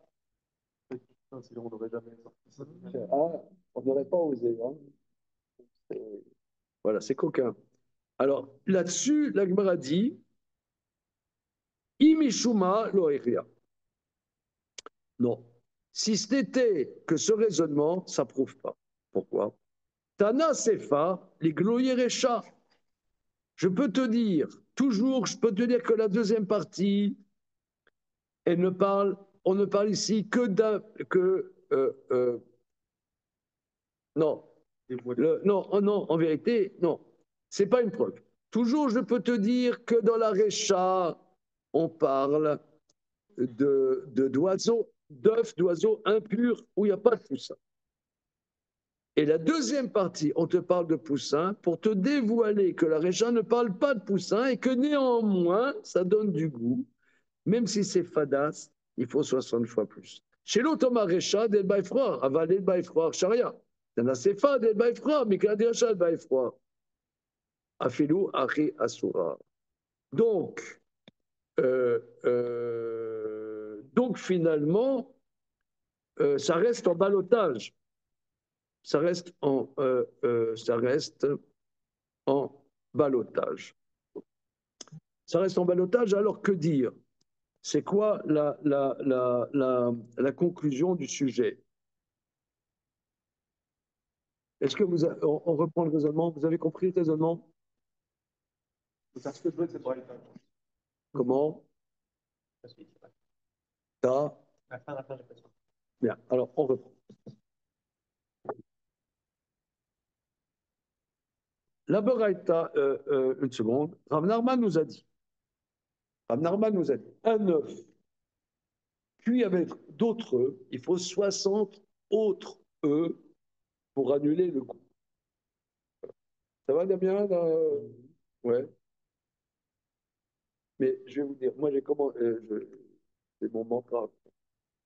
sinon on n'aurait jamais sorti ça. Ah, on n'aurait pas osé. Hein. Voilà, c'est coquin. Alors là-dessus, la Gemara dit Imishuma loeria. Non. Si ce n'était que ce raisonnement, ça ne prouve pas. Pourquoi Tana Sefa, les gloyerecha. Je peux te dire, toujours, je peux te dire que la deuxième partie, elle ne parle, on ne parle ici que d'un. Non. Non, oh non, en vérité, non. C'est pas une preuve. Toujours, je peux te dire que dans la Recha, on parle d'oiseaux, d'œufs d'oiseaux impurs où il n'y a pas de poussin. Et la deuxième partie, on te parle de poussin pour te dévoiler que la Recha ne parle pas de poussin et que néanmoins, ça donne du goût. Même si c'est fadas, il faut 60 fois plus. Chez l'autre, Recha, del baifroir, avalé le baifroir, charia. Il y en a c'est fa del baifroir, mais qu'il y a des Recha, del baifroir. Afilou, achi, asura. Donc, donc finalement, ça reste en ballottage. Ça reste en ballottage. Ça reste en ballottage, alors que dire? C'est quoi la conclusion du sujet? Est-ce que on reprend le raisonnement? Vous avez compris le raisonnement? Comment? Ça? Bien, alors on reprend. La Beraïta, une seconde. Rav Narman nous a dit, un œuf cuit avec d'autres œufs, il faut 60 autres œufs pour annuler le goût. Ça va, Damien? Ouais. Mais je vais vous dire, moi j'ai commencé, c'est mon mantra.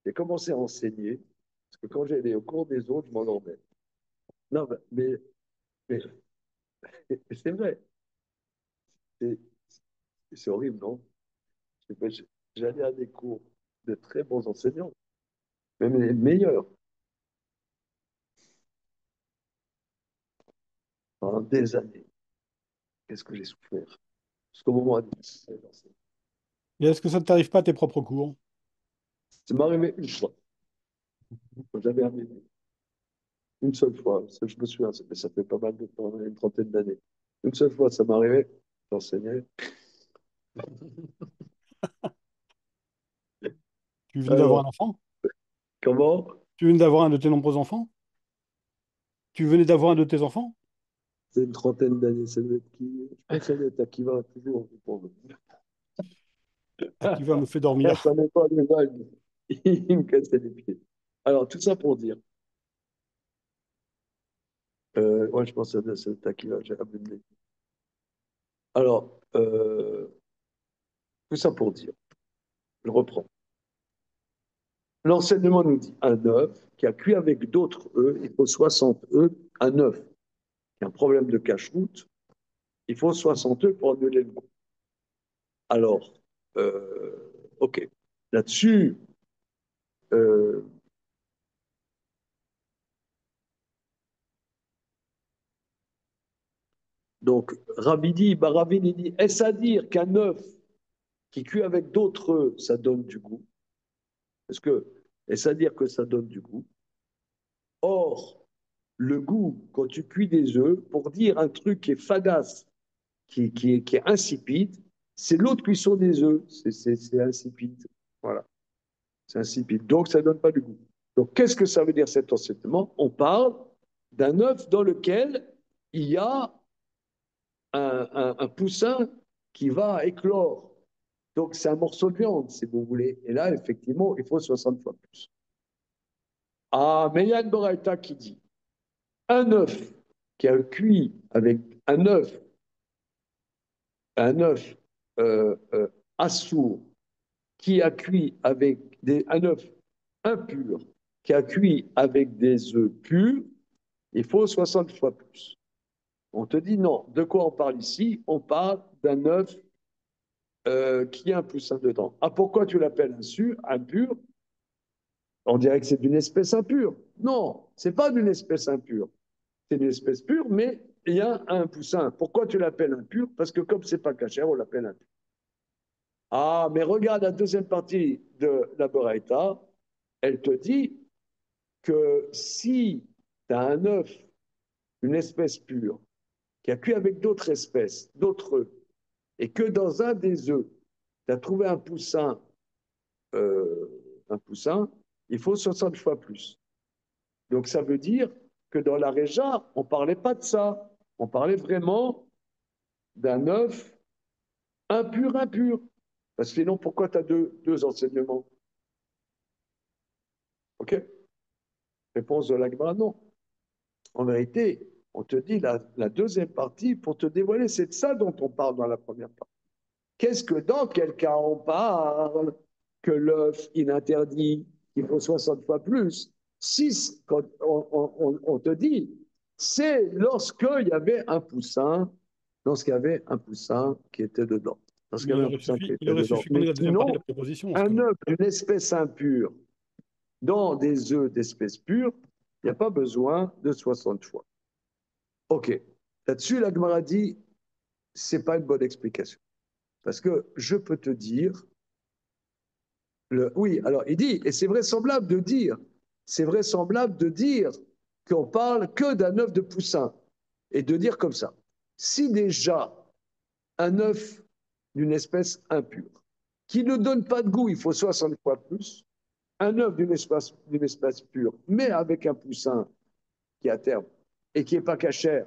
J'ai commencé à enseigner, parce que quand j'allais au cours des autres, je m'endormais. Non, mais c'est vrai. C'est c'est horrible, non? J'allais à des cours de très bons enseignants, même les meilleurs, pendant des années. Qu'est-ce que j'ai souffert? Jusqu'au moment où Et est-ce que ça ne t'arrive pas à tes propres cours? ça m'est arrivé une fois, quand j'avais un bébé. Une seule fois, ça, je me souviens, ça fait pas mal de temps, une trentaine d'années. Une seule fois, ça m'est arrivé, j'enseignais. Tu venais d'avoir Alors, un enfant? comment? Tu venais d'avoir un de tes nombreux enfants? Tu venais d'avoir un de tes enfants? C'est une trentaine d'années, ça doit être qui? Je pense que ça doit être Akiva, toujours. Ah, qui va me faire Ah, dormir. ça n'est pas les vagues. Il me cassait les pieds. Alors, tout ça pour dire. Ouais, je pense que c'est Akiva, j'ai abandonné. Alors, tout ça pour dire. Je reprends. L'enseignement nous dit un œuf qui a cuit avec d'autres œufs, il faut 60 œufs. Un œuf qui a un problème de cache-route, il faut 60 œufs pour annuler le goût. Alors, OK. Là-dessus, euh, Donc, Rabbi dit, bah, Rabbi dit, est-ce à dire qu'un œuf qui cuit avec d'autres œufs, ça donne du goût? Est-ce que, est-ce à dire que ça donne du goût? Or, le goût, quand tu cuis des œufs, pour dire un truc qui est fadasse, qui est insipide, c'est l'autre cuisson des œufs. C'est insipide. Voilà, c'est insipide. Donc, ça ne donne pas du goût. Donc, qu'est-ce que ça veut dire cet enseignement? On parle d'un œuf dans lequel il y a un poussin qui va éclore. Donc, c'est un morceau de viande, si vous voulez. Et là, effectivement, il faut 60 fois plus. Ah, mais il y a une Boraïta qui dit un œuf qui a cuit avec un œuf assourd qui a cuit avec un œuf impur qui a cuit avec des œufs purs, il faut 60 fois plus. On te dit non. De quoi on parle ici? On parle d'un œuf qui a un poussin dedans. Ah, pourquoi tu l'appelles impur? On dirait que c'est d'une espèce impure. Non, c'est pas d'une espèce impure. C'est une espèce pure, mais il y a un poussin. Pourquoi tu l'appelles impur? Parce que comme c'est pas cachère, on l'appelle impur. Ah, mais regarde la deuxième partie de la Boraïta, elle te dit que si tu as un œuf, une espèce pure, qui a cuit avec d'autres espèces, d'autres œufs, et que dans un des œufs, tu as trouvé euh, un poussin, il faut 60 fois plus. Donc ça veut dire que dans la Réja, on ne parlait pas de ça. On parlait vraiment d'un œuf impur, impur. Parce que sinon, pourquoi tu as deux enseignements? OK? Réponse de l'Agma, non. En vérité, on te dit la deuxième partie pour te dévoiler, c'est de ça dont on parle dans la première partie. Qu'est-ce que dans quel cas on parle que l'œuf ininterdit, il faut 60 fois plus? Si, quand on te dit, c'est lorsqu'il y avait un poussin, lorsqu'il y avait un poussin qui était dedans. Lorsqu'il Mais y avait un poussin qui il était aurait dedans. suffi qu'on Mais ait la deuxième partie de sinon, la préposition, en ce un cas-là. œuf d'une espèce impure dans des œufs d'espèce pure, il n'y a pas besoin de 60 fois. OK. Là-dessus, la Gemara dit, c'est pas une bonne explication. Parce que je peux te dire, oui, alors il dit, et c'est vraisemblable de dire qu'on parle que d'un œuf de poussin, et de dire comme ça. Si déjà un œuf d'une espèce impure, qui ne donne pas de goût, il faut 60 fois plus, un œuf d'une espèce pure, mais avec un poussin qui est à terme, et qui n'est pas cachère,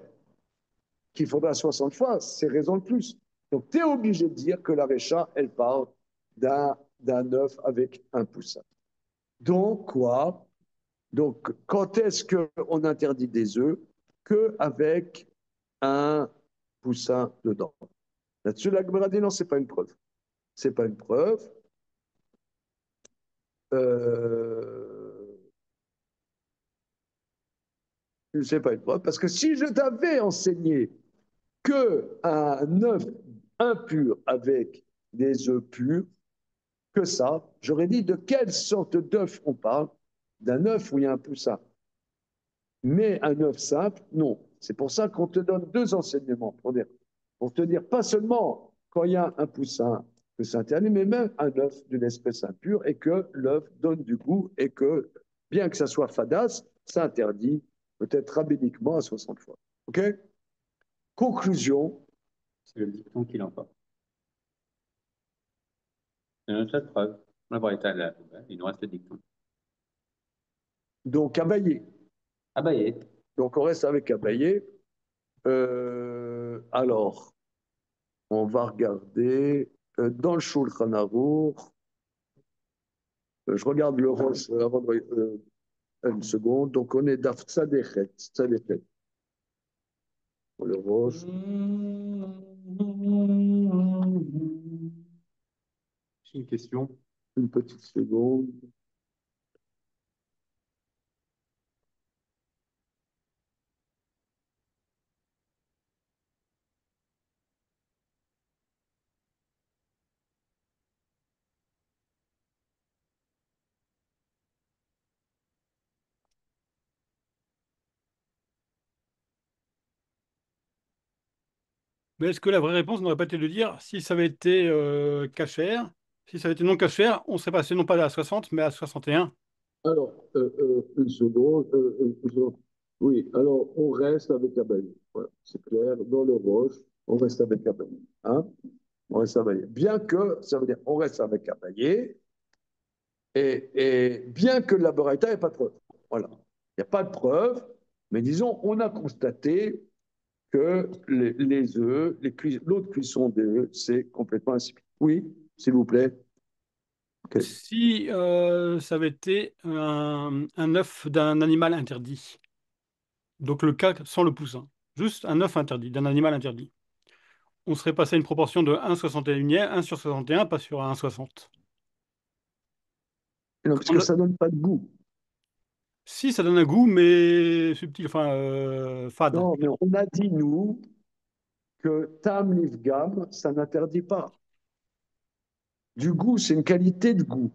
qu'il faudra 60 fois, c'est raison de plus. Donc, tu es obligé de dire que la Récha, elle parle d'un œuf avec un poussin. Donc, quoi? Donc, quand est-ce qu'on interdit des œufs? Qu'avec un poussin dedans. Là-dessus, la Gemara dit non, ce n'est pas une preuve. Ce n'est pas une preuve. Euh, c'est pas une preuve. Parce que si je t'avais enseigné qu'un œuf impur avec des œufs purs, que ça, j'aurais dit de quelle sorte d'œuf on parle? D'un œuf où il y a un poussin. Mais un œuf simple, non. C'est pour ça qu'on te donne deux enseignements pour te dire pas seulement quand il y a un poussin que c'est interdit, mais même un œuf d'une espèce impure et que l'œuf donne du goût et que, bien que ça soit fadasse, ça interdit peut-être rabbiniquement à 60 fois. OK? Conclusion. C'est le dicton qui l'emporte. C'est notre seule preuve. On va être à la poubelle, il nous reste le dicton. Donc, Abaye. Abayé. Donc, on reste avec Abaye. Alors, on va regarder dans le Shulchan Aruch. Je regarde le Rosh avant de, une seconde. Donc, on est d'Af Tzadechet. Tzadechet. Le Rosh. J'ai une question. Une petite seconde. Mais est-ce que la vraie réponse n'aurait pas été de dire si ça avait été cachère, si ça avait été non cachère, on serait passé non pas à 60, mais à 61. Alors, une seconde, une seconde. Oui, alors on reste avec Abaye. Voilà, c'est clair. Dans le roche, on reste avec Abaye. Hein? On reste avec. Bien que, ça veut dire, on reste avec Abaye, et bien que la Baraita n'ait pas de preuve. Voilà. Il n'y a pas de preuve, mais disons, on a constaté que les œufs, l'autre cuisson des œufs, c'est complètement insipide. Oui, s'il vous plaît. Ok. Si ça avait été un œuf d'un animal interdit, donc le cas sans le poussin, juste un œuf interdit, d'un animal interdit, on serait passé à une proportion de 1,61, 1 sur 61, pas sur 1,60. Non, parce que ça ne donne pas de goût. Si, ça donne un goût, mais subtil, enfin fade. Non, mais on a dit, nous, que Tam Livgam, ça n'interdit pas. Du goût, c'est une qualité de goût.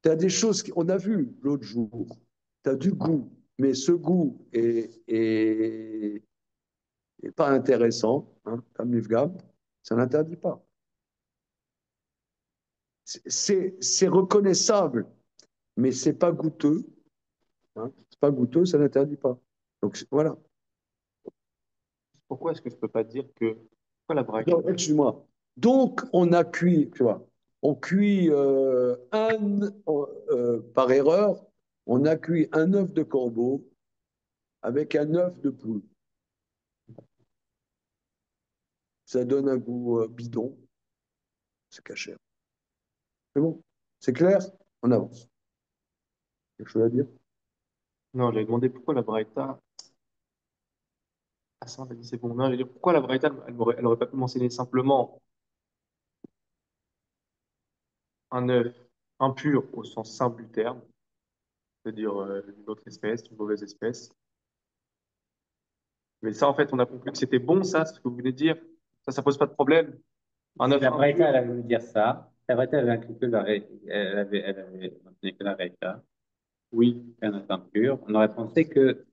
Tu as des choses qu'on a vues l'autre jour. Tu as du goût, mais ce goût est pas intéressant. Hein, Tam Livgam, ça n'interdit pas. C'est reconnaissable, mais c'est pas goûteux. Hein, c'est pas goûteux, ça n'interdit pas. Donc voilà. Pourquoi est-ce que je peux pas dire que... Pourquoi la braquette? Non, excuse-moi. Donc, on a cuit, tu vois, on cuit par erreur, on a cuit un œuf de corbeau avec un œuf de poule. Ça donne un goût bidon, c'est caché. C'est bon, c'est clair, on avance. Quelque chose à dire? Non, j'avais demandé pourquoi la braïta... Ah ça, on a dit c'est bon. Non, j'allais dire pourquoi la braïta, elle aurait pas pu mentionner simplement un œuf impur au sens simple du terme, c'est-à-dire une autre espèce, une mauvaise espèce. Mais ça, en fait, on a conclu que c'était bon, ça, c'est ce que vous venez de dire. Ça pose pas de problème. Un Si œuf la Braïta, impur. elle avait voulu dire ça, la Braïta avait inclus que elle avait mentionné que la Braïta, Oui. un œuf impur, on aurait pensé que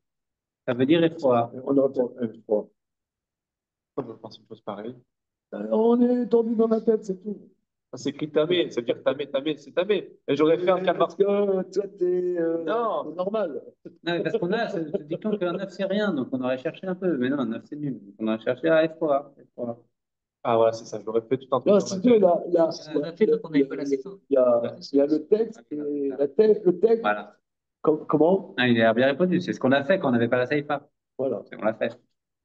ça veut dire effroi. On a trois. Pourquoi je pense une chose pareille? On est tendu dans la tête, c'est tout. Ça s'écrit tamé, ça veut dire tamé, c'est tamé. Et j'aurais fait un cas Parce que toi, t'es Non. normal. Non, mais parce qu'on a ce dicton qu'un œuf c'est rien, donc on aurait cherché un peu, mais non, un œuf c'est nul. Donc on aurait cherché à effroi. Ah voilà, c'est ça, j'aurais fait tout un truc Non, dans ma si tu tête. veux, On a fait donc on a eu pas l'assistant. il y a le texte et le texte. Voilà. Comment? Ah, il a bien répondu, c'est ce qu'on a fait quand on n'avait pas la Saïfa. Voilà. On l'a fait.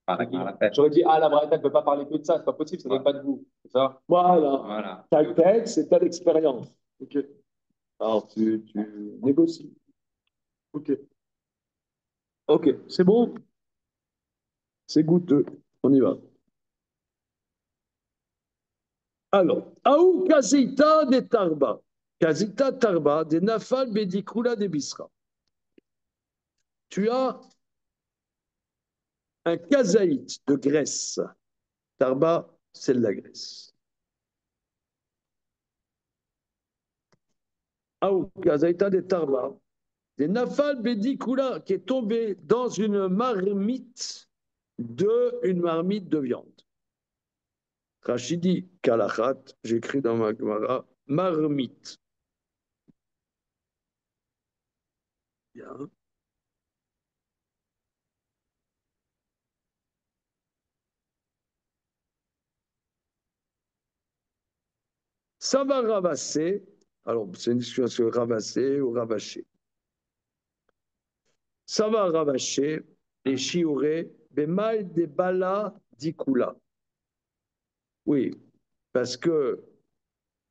Voilà, on l'a fait. J'aurais dit, ah, la braïta ne peut pas parler que de ça, c'est pas possible, ça donne pas de goût. C'est ça? Voilà. Voilà. T'as le texte et t'as l'expérience. Ok. Alors, tu négocies. Ok. Ok, c'est bon? C'est goûteux. On y va. Alors, Aou Kazita de Tarba. Kazita Tarba de Nafal Bedikula de Bisra. Tu as un kazaït de Grèce. Tarba, c'est de la Grèce. Aou Kazaïta de Tarba. De Nafal Bedikula qui est tombé dans une marmite de viande. Rachidi Kalachat, j'écris dans ma Gemara, marmite. Bien. Ça va ravasser. Alors, c'est une situation ravasser ou ravacher. Ça va ravacher les chiourés, bemaï de bala dikula. Oui, parce que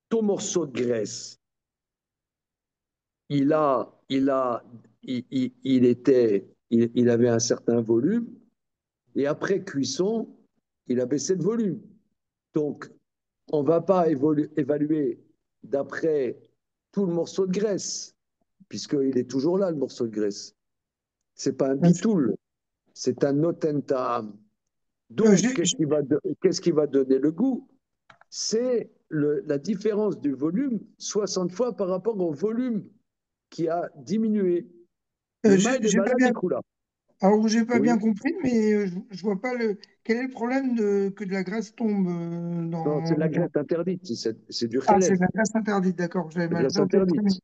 ton morceau de graisse, il a, il a, il avait un certain volume, et après cuisson, il a baissé de volume. Donc, on ne va pas évaluer d'après tout le morceau de graisse, puisqu'il est toujours là, le morceau de graisse. Ce n'est pas un bitoul, c'est un notentaam. Donc, qu'est-ce qui va donner le goût? C'est la différence du volume 60 fois par rapport au volume qui a diminué. J'ai pas bien, Alors, j'ai pas bien Oui. compris, mais je vois pas quel est le problème que de la graisse tombe Non, c'est dans de la le vin. graisse interdite, c'est du Ah, c'est khélèv, de la graisse interdite, d'accord, j'avais la mal. graisse Ok, très bien. interdite.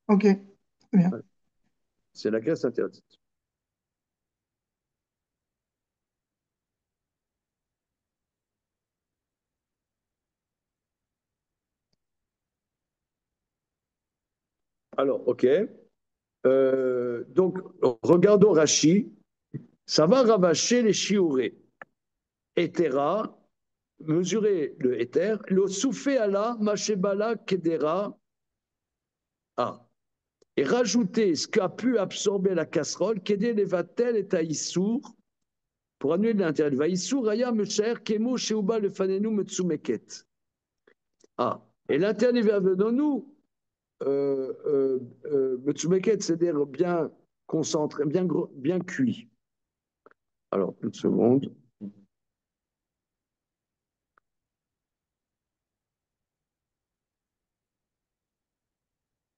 Ok, très bien. Ouais, c'est la graisse interdite. Alors, OK. Donc, regardons Rashi. Ça va ravacher les chiourés. Hétéra, mesurer le éther. Le souffé Allah, Machebala, Kedera. Ah. Et rajouter ce qu'a pu absorber la casserole, Kedé, Levatel et Taïssour, pour annuler l'intérêt. Vaïssour, Aya, Mecher, Kemo, Sheuba, le Fanenu, Metsumeket. Ah. Et l'interdit venons nous, Metsumeket, c'est-à-dire bien concentré, bien cuit. Alors, une seconde.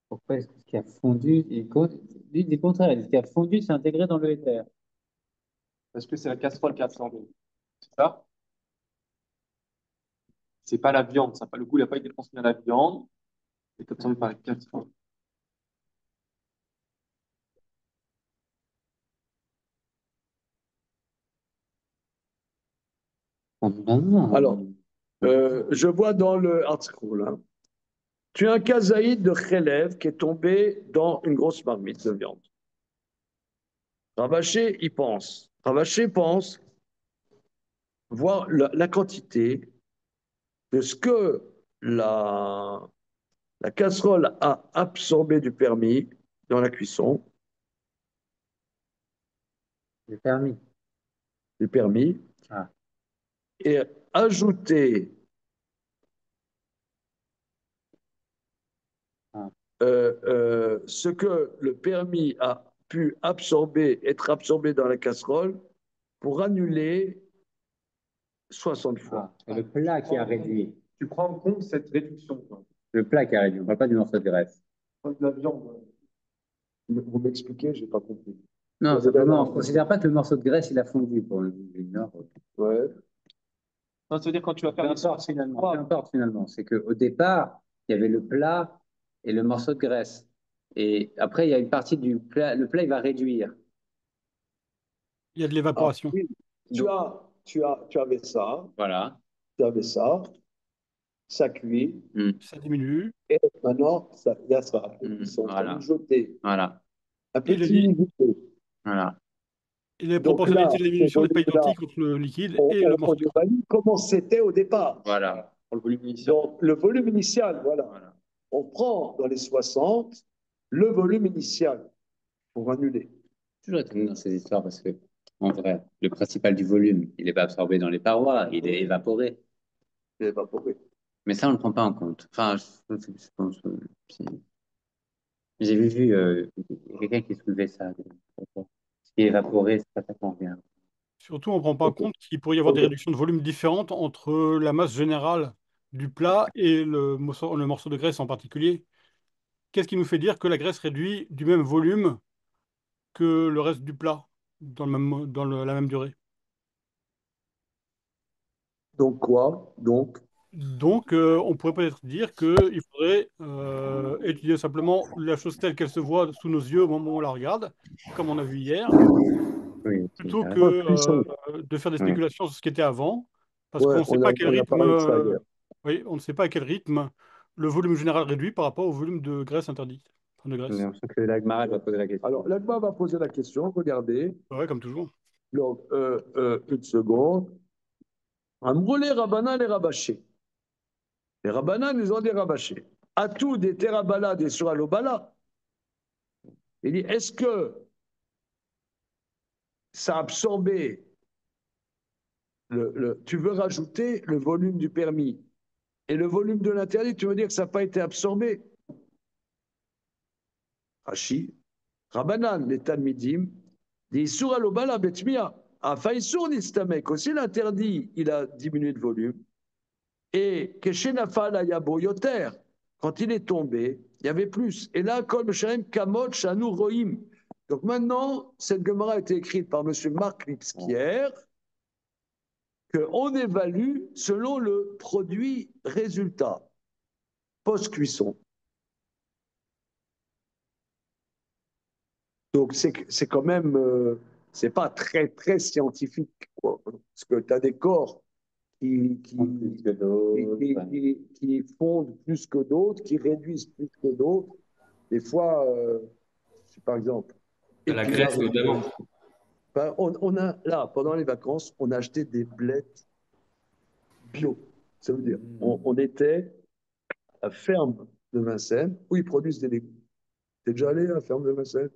Pourquoi est-ce que ce qui a fondu, dit du contraire, ce qui a fondu s'est intégré dans le éther? Parce que c'est la casserole qui a absorbé. C'est ça? C'est pas la viande. Ça, le goût n'a pas été transmis à la viande. C'est absorbé par la casserole. Alors, je vois dans le article, hein, tu as un kazaïd de Khelev qui est tombé dans une grosse marmite de viande. Ravaché, il pense. Ravaché pense voir la quantité de ce que la casserole a absorbé du permis dans la cuisson, Le permis. du permis, Ah. et ajouter Ah. Ce que le permis a pu absorber, être absorbé dans la casserole pour annuler 60 fois. C'est le plat qui a réduit. Tu prends en compte cette réduction, quoi. Le plat qui a réduit. On ne parle pas du morceau de graisse. Pas de la viande. Vous m'expliquez, je n'ai pas compris. Non, simplement, on ne considère pas que le morceau de graisse, il a fondu pour le Nord. Ouais. Non, ça veut dire quand tu vas Peu faire importe finalement. Peu importe finalement. C'est qu'au départ, il y avait le plat et le morceau de graisse. Et après, il y a une partie du plat. Le plat, il va réduire. Il y a de Ah, l'évaporation. oui. Tu avais ça, Voilà. tu avais ça cuit, Ça diminue. et maintenant, il y a ça. Ils sont en train Voilà. de jeter Voilà. un Et, petit goûter. Voilà. et les Donc là, proportionnalités de ce diminution n'est pas volume-là, identique entre le liquide et le on morceau de graisse. évalue comment c'était au départ. Voilà. pour le volume initial. Donc, le volume initial, voilà. Voilà. On prend dans les 60 le volume initial pour annuler. Toujours étonné dans ces histoires parce que, en vrai, le principal du volume, il n'est pas absorbé dans les parois, il est évaporé. Évaporé. Mais ça, on ne le prend pas en compte. Enfin, je pense. J'ai vu quelqu'un qui soulevait ça. Ce qui est évaporé, c'est pas ça qu'on revient. Surtout, on ne prend pas en Ok. compte qu'il pourrait y avoir des Ok. réductions de volume différentes entre la masse générale du plat et le morceau de graisse en particulier. Qu'est-ce qui nous fait dire que la graisse réduit du même volume que le reste du plat la même durée? Donc quoi? Donc, Donc, on pourrait peut-être dire qu'il faudrait étudier simplement la chose telle qu'elle se voit sous nos yeux au moment où on la regarde, comme on a vu hier, Oui, c'est plutôt que intéressant. cuisson. de faire des Oui. spéculations sur ce qui était avant, parce Ouais, qu'on ne sait pas à quel on a rythme, parlé de ça hier. oui, on ne sait pas à quel rythme le volume général réduit par rapport au volume de graisse interdite, enfin de J'ai graisse. l'impression que l'Agmara va poser la question. Alors, l'AGMA va poser la question. Regardez. Ouais, comme toujours. Donc, une seconde. Amroulé Rabbanan et Rabaché. Les Rabbanan, ils ont des rabachés. À tout des terabala, des suralobala. Il dit, est-ce que ça a absorbé tu veux rajouter le volume du permis et le volume de l'interdit, tu veux dire que ça n'a pas été absorbé? Rashi, Rabbanan, les Talmidim, dit Isur alobala betmia. Ah, Faïsour nistamek. Aussi l'interdit, il a diminué de volume. Et Keshenafal ayabo yoter. Quand il est tombé, il y avait plus. Et là, Kol Meshalem Kamot Shanu Rohim. Donc maintenant, cette Gemara a été écrite par M. Marc Lipskier, qu'on évalue selon le produit résultat, post-cuisson. Donc c'est quand même, c'est pas très très scientifique, quoi. Parce que tu as des corps qui fondent plus que d'autres, qui réduisent plus que d'autres. Des fois, par exemple, La Grèce notamment. Ben, on a, là, pendant les vacances, on a acheté des blettes bio. Ça veut dire, on était à ferme de Vincennes où ils produisent des légumes. T'es déjà allé à la ferme de Vincennes?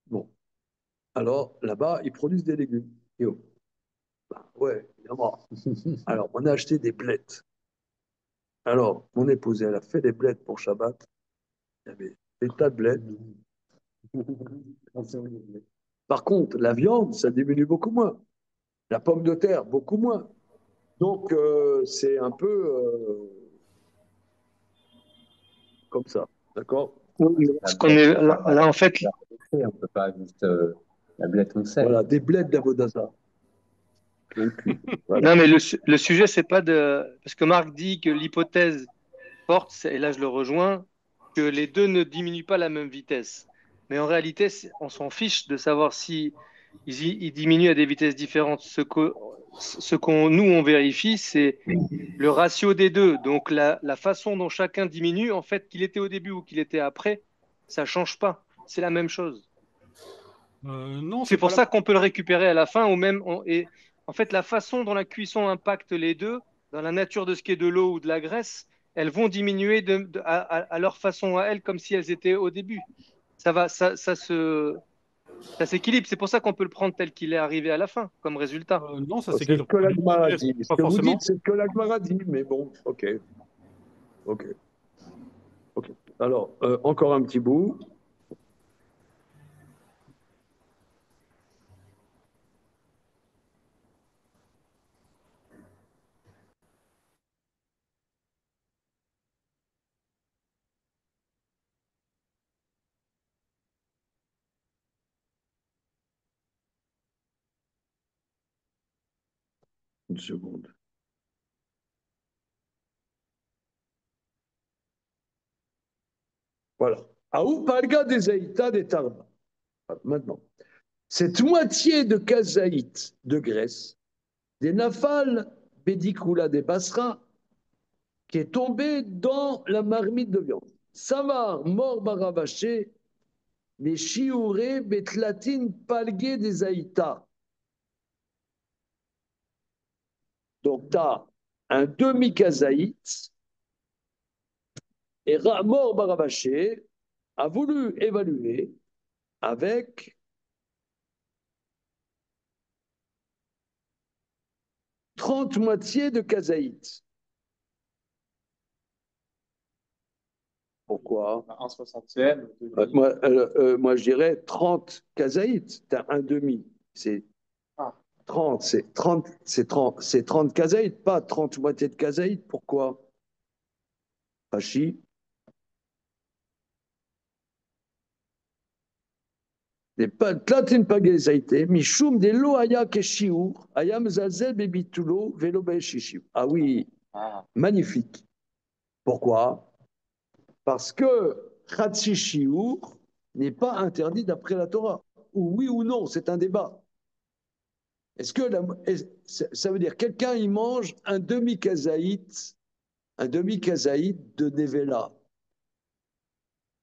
Bon. Alors, là-bas, ils produisent des légumes bio. Ben, ouais, évidemment. Alors, on a acheté des blettes. Alors, mon épouse, elle a fait des blettes pour Shabbat. Il y avait des tas de blettes. Par contre, la viande, ça diminue beaucoup moins. La pomme de terre, beaucoup moins. Donc, c'est un peu comme ça. D'accord? Oui, parce qu'on est là, en fait, On ne peut pas juste la blette en sel. Voilà, des blettes d'Avodasa. Donc, voilà. non, mais le sujet, c'est pas de. Parce que Marc dit que l'hypothèse forte, et là je le rejoins, que les deux ne diminuent pas à la même vitesse. Mais en réalité, on s'en fiche de savoir si ils diminuent à des vitesses différentes. Ce qu'on nous on vérifie, c'est le ratio des deux. Donc la façon dont chacun diminue, en fait, qu'il était au début ou qu'il était après, ça change pas. C'est la même chose. Non, C'est c'est pour pas ça qu'on peut le récupérer à la fin, ou même et en fait la façon dont la cuisson impacte les deux, dans la nature de ce qui est de l'eau ou de la graisse, elles vont diminuer à leur façon à elles, comme si elles étaient au début. Ça s'équilibre. C'est pour ça qu'on peut le prendre tel qu'il est arrivé à la fin, comme résultat. non, ça C'est s'équilibre ce que pas du tout. l'Agmara dit. Ce Pas que vous forcément. dites, c'est ce que l'Agmara dit. Mais bon, ok. Ok. Ok. Alors, encore un petit bout. Une seconde. Voilà. Aoupalga des Aïta des Tarba. Maintenant, cette moitié de kazaït de graisse, des nafal bédikoula des Basra, qui est tombée dans la marmite de viande. Savar, mort baravaché, les chiouré, betlatine, palgué des Aïta. Donc, tu as un demi-kazaït, et Mort Baravaché a voulu évaluer avec 30 moitiés de kazaït. Pourquoi? Un 60e. Moi, je dirais 30 kazaït. Tu as un demi. C'est 30, c'est 30 kazaït, pas 30 moitiés de kazaït. Pourquoi? Hachi. Tlatin pagazaïté, mishum de lo aya keshiur, aya mzazel bebitulo, velo be'eshishiv. Ah oui, magnifique. Pourquoi? Parce que Khatsi Shiur n'est pas interdit d'après la Torah. Ou oui ou non, c'est un débat. Est-ce que ça veut dire quelqu'un il mange un demi-kazaït de Nevela?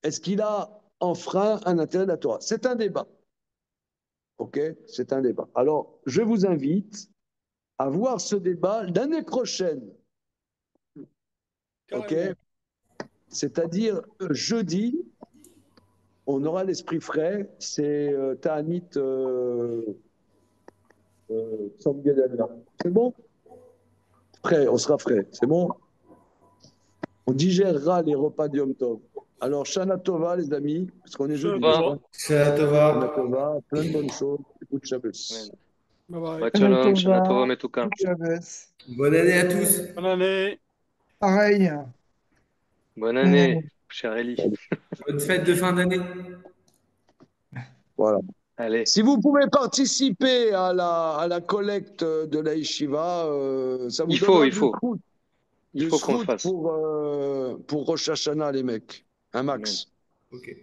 Est-ce qu'il a enfreint un interdit de la Torah? C'est un débat. Ok? C'est un débat. Alors, je vous invite à voir ce débat l'année prochaine. Ok? C'est-à-dire jeudi, on aura l'esprit frais. C'est Ta'anit c'est bon? Frais, on sera frais. C'est bon? On digérera les repas du Yom Tov. Alors, Shana Tova, les amis, parce qu'on est jeudi. Shana Tova. Shana Tova, plein de bonnes choses. Écoute Shabbos. Bye bye. Shabbat shalom, Shana Tova, Metuka. Bonne année à tous. Bonne année. Pareil. Bonne année. cher Eli. Bonne fête de fin d'année. Voilà. Allez, Si vous pouvez participer à la collecte de la Yeshiva, ça vous il faut, donnera il faut. Il du faut qu'on le srout fasse. pour Rosh Hashanah, les mecs. Un Amen. max. Ok.